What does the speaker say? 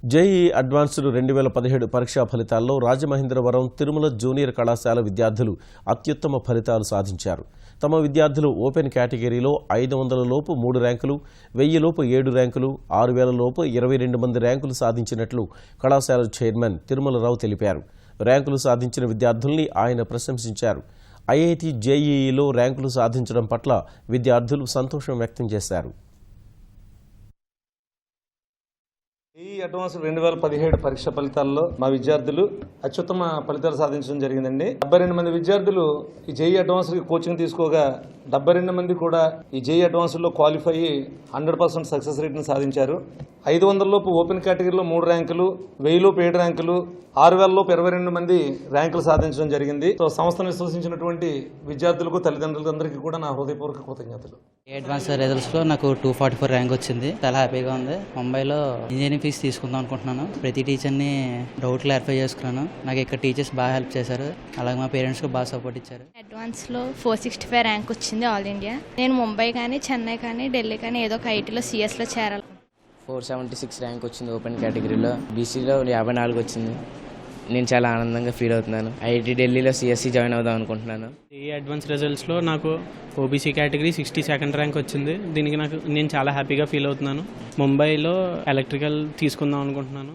JEE advanced 2017 పరీక్షా ఫలితాల్లో Rajamahendravaram Tirumala junior కళాశాల విద్యార్థులు అత్యుత్తమ ఫలితాలు సాధించారు. తమ విద్యార్థులు ఓపెన్ కేటగిరీలో 500 లోపు 3 ర్యాంకులు, 1000 లోపు 7 ర్యాంకులు, 6000 లోపు 22 మంది ర్యాంకులు సాధించినట్లు కళాశాల చైర్మన్ తిరుమలరావు తెలిపారు. ర్యాంకులు సాధించిన విద్యార్థుల్ని ఆయన ప్రశంసించారు. ఐఐటి జేఈఈలో ర్యాంకులు సాధించడం పట్ల విద్యార్థులు సంతోషం వ్యక్తం చేశారు. ఈ అడ్వాన్స్ 2017 పరీక్ష ఫలితాల్లో మా విద్యార్థులు అత్యుత్తమ ఫలితాలు సాధించడం జరిగిందండి. 72 మంది విద్యార్థులు ఈ జేఈ అడ్వాన్స్ కోచింగ్ తీసుకోగా 72 మంది కూడా ఈ జేఈ అడ్వాన్స్ లో క్వాలిఫై అయ్యి 100% సక్సెస్ రేట్ని సాధించారు. 500 లోపు ఓపెన్ కేటగిరీలో 3 ర్యాంకులు, 1000 లోపు 7 ర్యాంకులు, 6000 లోపు 22 మంది ర్యాంకులు సాధించడం జరిగింది. సంస్థను విశ్వసించినటువంటి విద్యార్థులకు, తల్లిదండ్రులందరికీ కూడా నా హృదయపూర్వక కృతజ్ఞతలు. అడ్వాన్స్ రిజల్ట్స్ లో నాకు 244 ర్యాంక్ వచ్చింది. చాలా హ్యాపీగా ఉంది. ముంబైలో ఇంజనీరింగ్ ఫీజు తీసుకుందాం అనుకుంటున్నాను. ప్రతి టీచర్ని డౌట్ క్లారిఫై చేసుకున్నాను. నాకు ఇక్కడ టీచర్స్ బాగా హెల్ప్ చేశారు. అలాగే మా పేరెంట్స్ కు బాగా సపోర్ట్ ఇచ్చారు. అడ్వాన్స్ లో 465 ర్యాంక్ వచ్చింది ఆల్ ఇండియా. నేను ముంబై కానీ, చెన్నై కానీ, ఢిల్లీ కానీ ఏదో ఒక ఐటీలో సిఎస్ లో చేరాలి. 476 ర్యాంక్ వచ్చింది ఓపెన్ కేటగిరీలో. బీసీలో 54 వచ్చింది. నేను చాలా ఆనందంగా ఫీల్ అవుతున్నాను. ఐఐటి ఢిల్లీలో సిఎస్సి జాయిన్ అవుదాం అనుకుంటున్నాను. ఈ అడ్వాన్స్ రిజల్ట్స్లో నాకు ఓబీసీ కేటగిరీ 62nd ర్యాంక్ వచ్చింది. దీనికి నేను చాలా హ్యాపీగా ఫీల్ అవుతున్నాను. ముంబైలో ఎలక్ట్రికల్ తీసుకుందాం అనుకుంటున్నాను.